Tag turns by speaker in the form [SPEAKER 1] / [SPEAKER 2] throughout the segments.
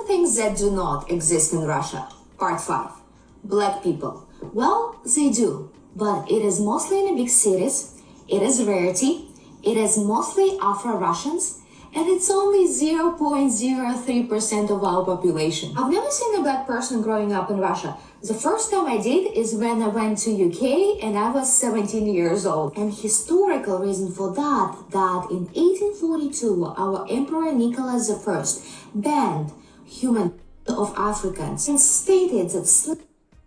[SPEAKER 1] things that do not exist in Russia. Part 5. Black people. Well, they do, but it is mostly in the big cities. It is rarity. It is mostly Afro-Russians. And it's only 0.03% of our population. I've never seen a black person growing up in Russia. The first time I did is when I went to UK and I was 17 years old. And historical reason for that in 1842, our Emperor Nicholas I banned human of Africans and stated that slaves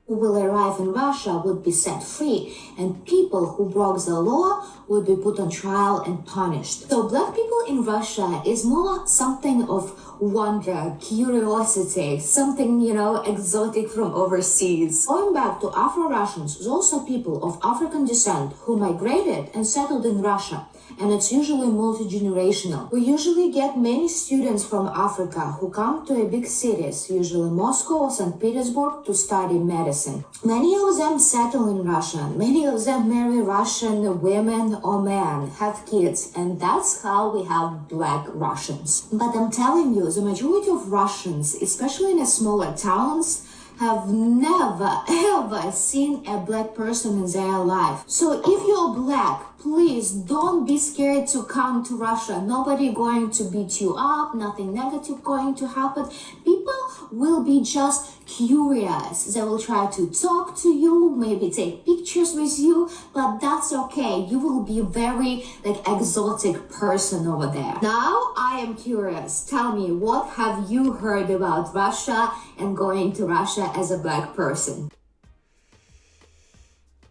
[SPEAKER 1] who will arrive in Russia would be set free, and people who broke the law would be put on trial and punished. So black people in Russia is more something of wonder, curiosity, something, exotic from overseas. Going back to Afro-Russians, those are people of African descent who migrated and settled in Russia. And it's usually multi-generational. We usually get many students from Africa who come to a big cities, usually Moscow or St. Petersburg, to study medicine. Many of them settle in Russia. Many of them marry Russian women or men, have kids, and that's how we have black Russians. But I'm telling you, the majority of Russians, especially in the smaller towns, have never ever seen a black person in their life. So if you're black, please don't be scared to come to Russia. Nobody going to beat you up, nothing negative going to happen. People will be just curious. They will try to talk to you, maybe take pictures with you, but that's okay. You will be a very exotic person over there. Now I am curious. Tell me, what have you heard about Russia and going to Russia as a black person?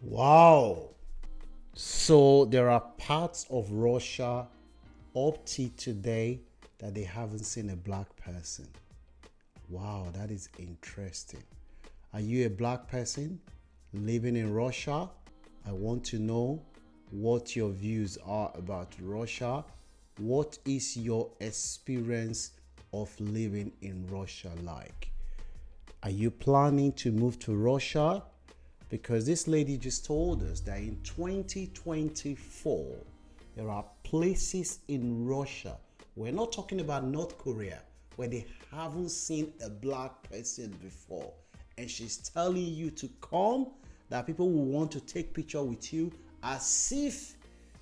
[SPEAKER 2] Wow. So there are parts of Russia up to today that they haven't seen a black person. Wow, that is interesting. Are you a black person living in Russia? I want to know what your views are about Russia. What is your experience of living in Russia like? Are you planning to move to Russia? Because this lady just told us that in 2024, there are places in Russia, we're not talking about North Korea, where they haven't seen a black person before. And she's telling you to come, that people will want to take picture with you as if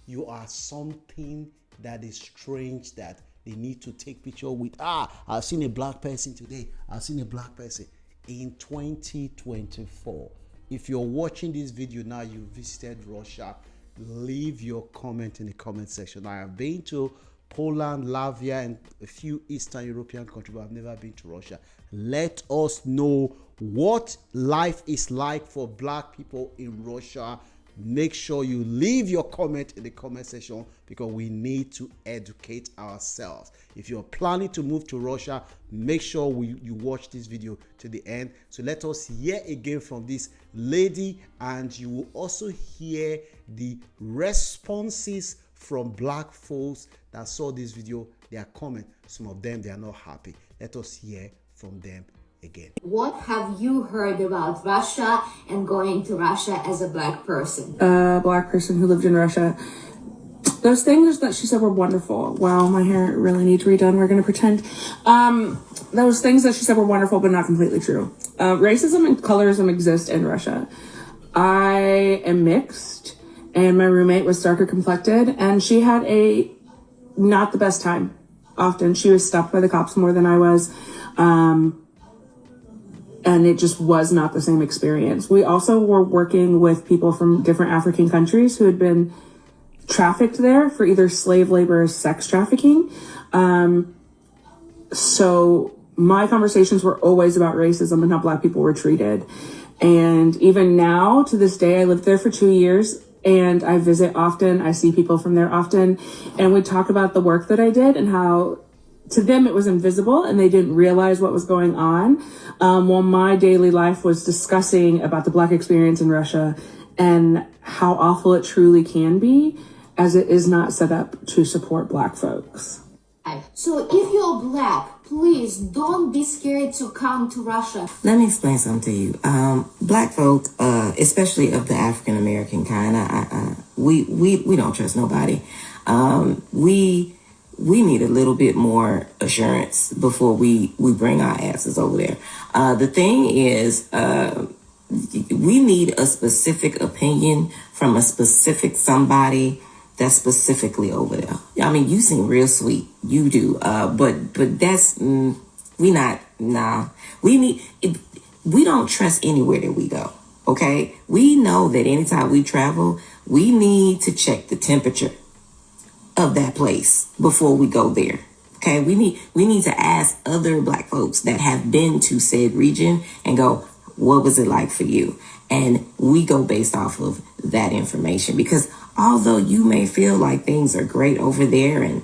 [SPEAKER 2] you are something that is strange that they need to take picture with. I've seen a black person today. I've seen a black person in 2024. If you're watching this video now, you visited Russia, leave your comment in the comment section. I have been to Poland, Latvia, and a few Eastern European countries, but I've never been to Russia. Let us know what life is like for black people in Russia. Make sure you leave your comment in the comment section, because we need to educate ourselves. If you're planning to move to Russia, make sure you watch this video to the end. So let us hear again from this lady, and you will also hear the responses from black folks that saw this video. Their comment, some of them, they are not happy. Let us hear from them again.
[SPEAKER 1] What have you heard about Russia and going to Russia as a black person?
[SPEAKER 3] A black person who lived in Russia. Those things that she said were wonderful. Wow, my hair really needs redone. We're going to pretend. Those things that she said were wonderful, but not completely true. Racism and colorism exist in Russia. I am mixed, and my roommate was darker complected, and she had not the best time. Often she was stopped by the cops more than I was. And it just was not the same experience. We also were working with people from different African countries who had been trafficked there for either slave labor or sex trafficking. So my conversations were always about racism and how black people were treated. And even now, to this day, I lived there for 2 years and I visit often. I see people from there often. And we talk about the work that I did and how to them it was invisible and they didn't realize what was going on. While my daily life was discussing about the black experience in Russia and how awful it truly can be, as it is not set up to support black folks.
[SPEAKER 1] So if you're black, please don't be scared to come to Russia.
[SPEAKER 4] Let me explain something to you. Black folk, especially of the African American kind, we don't trust nobody. We we need a little bit more assurance before we bring our asses over there. The thing is, we need a specific opinion from a specific somebody that's specifically over there. I mean, you seem real sweet, you do, but that's we not nah. We don't trust anywhere that we go. Okay, we know that anytime we travel, we need to check the temperature of that place before we go there. Okay, we need to ask other Black folks that have been to said region and go, what was it like for you? And we go based off of that information, because although you may feel like things are great over there and,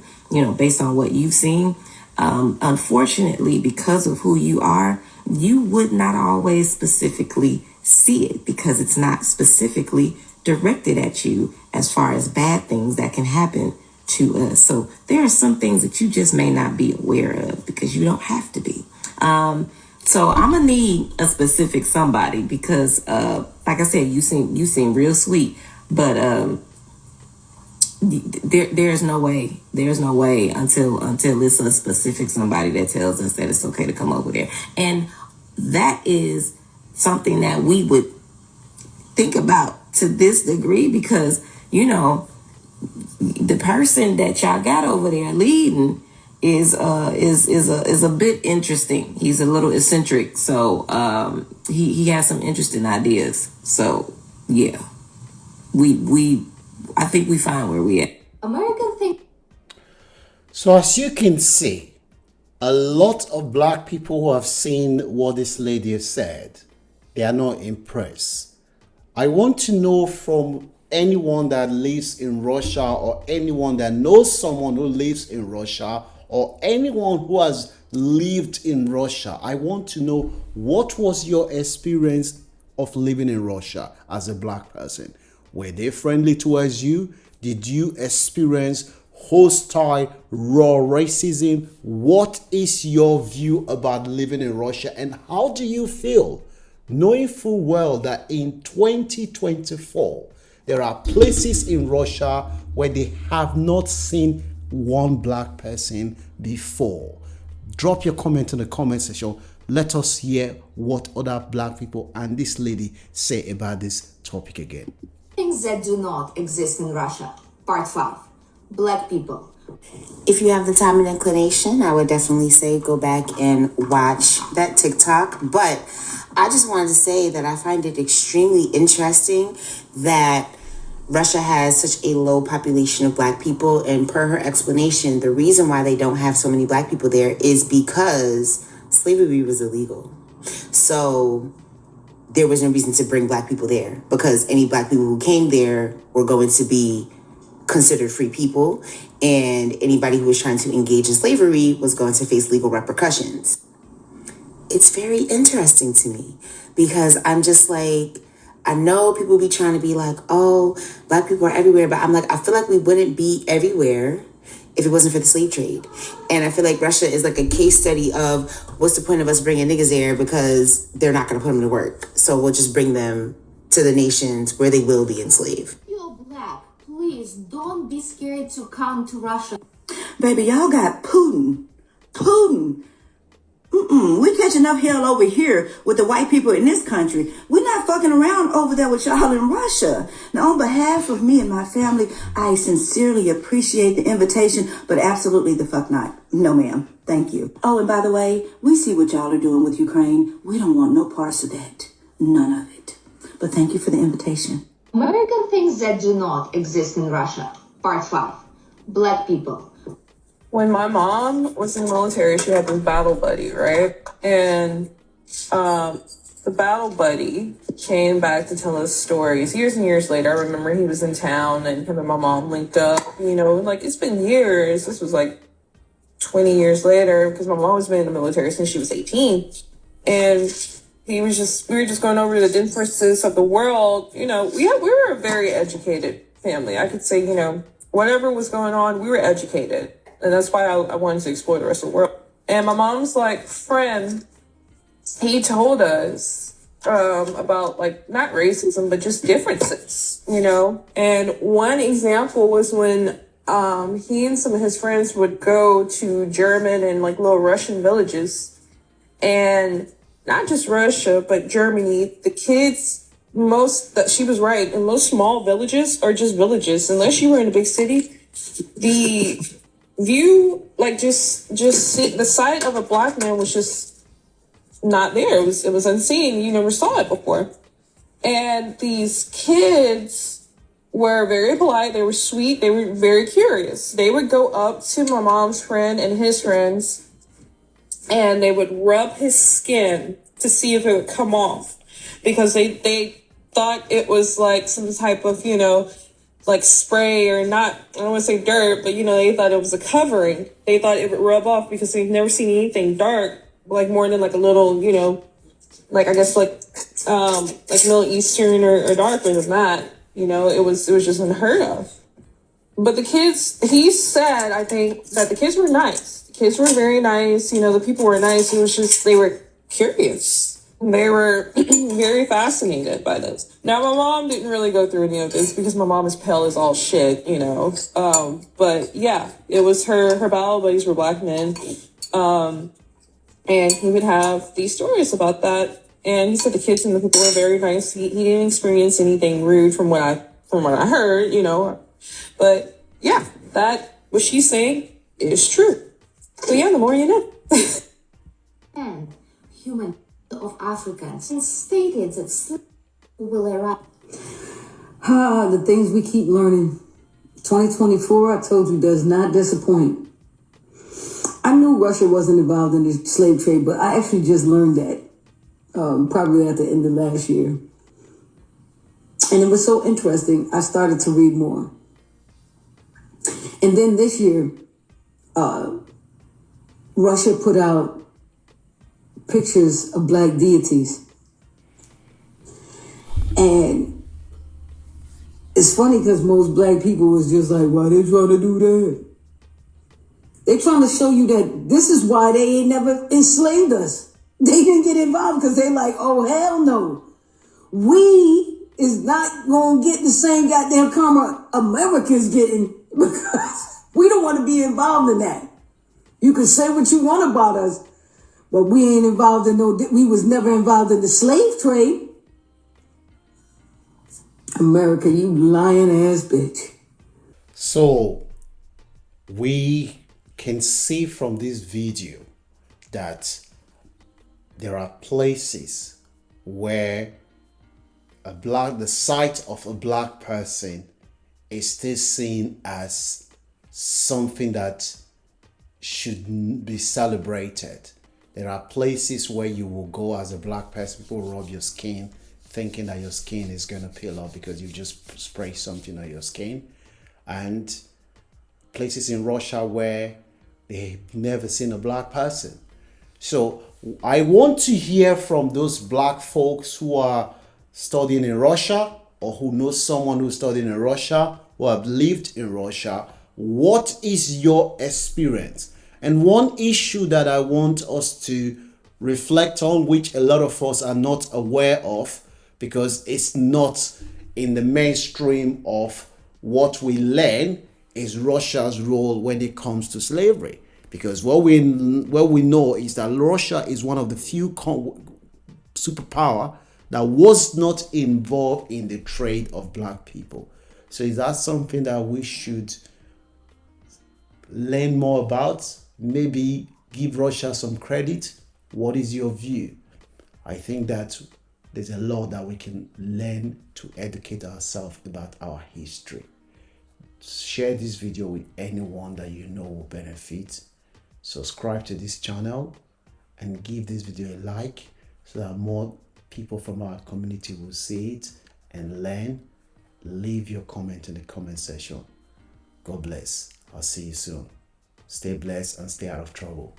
[SPEAKER 4] based on what you've seen, unfortunately, because of who you are, you would not always specifically see it because it's not specifically directed at you as far as bad things that can happen to us. So there are some things that you just may not be aware of because you don't have to be. So I'm gonna need a specific somebody because, like I said, you seem real sweet, but there's no way until it's a specific somebody that tells us that it's okay to come over there, and that is something that we would think about to this degree because the person that y'all got over there leading is a bit interesting. He's a little eccentric, so he has some interesting ideas. So yeah, I think we find where we at.
[SPEAKER 1] American thing.
[SPEAKER 2] So as you can see, a lot of Black people who have seen what this lady has said, they are not impressed. I want to know from anyone that lives in Russia or anyone that knows someone who lives in Russia or anyone who has lived in Russia. I want to know, what was your experience of living in Russia as a Black person? Were they friendly towards you? Did you experience hostile, raw racism? What is your view about living in Russia, and how do you feel knowing full well that in 2024, there are places in Russia where they have not seen one Black person before? Drop your comment in the comment section. Let us hear what other Black people and this lady say about this topic again.
[SPEAKER 1] Things that do not exist in Russia. Part 5. Black people.
[SPEAKER 5] If you have the time and inclination, I would definitely say go back and watch that TikTok. But I just wanted to say that I find it extremely interesting that Russia has such a low population of Black people. And per her explanation, the reason why they don't have so many Black people there is because slavery was illegal. So there was no reason to bring Black people there because any Black people who came there were going to be considered free people, and anybody who was trying to engage in slavery was going to face legal repercussions. It's very interesting to me because I'm just like, I know people be trying to be like, oh, Black people are everywhere, but I'm like, I feel like we wouldn't be everywhere if it wasn't for the slave trade. And I feel like Russia is like a case study of what's the point of us bringing niggas there because they're not going to put them to work. So we'll just bring them to the nations where they will be enslaved.
[SPEAKER 1] You're Black. Please don't be scared to come to Russia.
[SPEAKER 6] Baby, y'all got Putin. We catch enough hell over here with the white people in this country. We're not fucking around over there with y'all in Russia. Now, on behalf of me and my family, I sincerely appreciate the invitation, but absolutely the fuck not. No, ma'am. Thank you. Oh, and by the way, we see what y'all are doing with Ukraine. We don't want no parts of that. None of it. But thank you for the invitation.
[SPEAKER 1] American things that do not exist in Russia. Part 5. Black people.
[SPEAKER 3] When my mom was in the military, she had this battle buddy, right? And the battle buddy came back to tell us stories years and years later. I remember he was in town and him and my mom linked up, like it's been years. This was like 20 years later because my mom has been in the military since she was 18. And we were just going over the differences of the world. We were a very educated family. I could say, whatever was going on, we were educated. And that's why I wanted to explore the rest of the world. And my mom's friend, he told us about not racism, but just differences, And one example was when
[SPEAKER 7] he and some of his friends would go to German and like little Russian villages, and not just Russia, but Germany. The kids, she was right, and most small villages are just villages. Unless you were in a big city, the view, like the sight of a black man was just not there. It was unseen. You never saw it before. And these kids were very polite. They were sweet. They were very curious. They would go up to my mom's friend and his friends, and they would rub his skin to see if it would come off, because they thought it was like some type of, like spray, or not, I don't want to say dirt, but they thought it was a covering. They thought it would rub off because they've never seen anything dark, like more than like a little, like I guess like Middle Eastern or darker than that. It was just unheard of. But the kids, he said, I think that the kids were nice. The kids were very nice. The people were nice. It was just, they were curious. They were very fascinated by this. Now, my mom didn't really go through any of this because my mom is pale as all shit, But yeah, it was her battle buddies were black men. And he would have these stories about that. And he said the kids and the people were very nice. He didn't experience anything rude from what I heard, But yeah, what she's saying is true. So yeah, the more you know.
[SPEAKER 1] And human of Africans and stated that slavery will arrive.
[SPEAKER 8] The things we keep learning. 2024, I told you, does not disappoint. I knew Russia wasn't involved in the slave trade, but I actually just learned that probably at the end of last year. And it was so interesting, I started to read more. And then this year, Russia put out pictures of black deities. And it's funny because most black people was just like, why they trying to do that? They trying to show you that this is why they ain't never enslaved us. They didn't get involved because they like, oh, hell no. We is not going to get the same goddamn karma Americans getting because we don't want to be involved in that. You can say what you want about us, but we ain't involved in we was never involved in the slave trade. America, you lying ass bitch.
[SPEAKER 2] So we can see from this video that there are places where the sight of a black person is still seen as something that should be celebrated. There are places where you will go as a black person, people rub your skin thinking that your skin is going to peel off because you just spray something on your skin. And places in Russia where they've never seen a black person. So I want to hear from those black folks who are studying in Russia or who know someone who's studying in Russia, who have lived in Russia. What is your experience? And one issue that I want us to reflect on, which a lot of us are not aware of because it's not in the mainstream of what we learn, is Russia's role when it comes to slavery. Because what we know is that Russia is one of the few superpower that was not involved in the trade of black people. So is that something that we should learn more about? Maybe give Russia some credit? What is your view? I think that there's a lot that we can learn to educate ourselves about our history. Share this video with anyone that you know will benefit. Subscribe to this channel and give this video a like so that more people from our community will see it and learn. Leave your comment in the comment section. God bless. I'll see you soon. Stay blessed and stay out of trouble.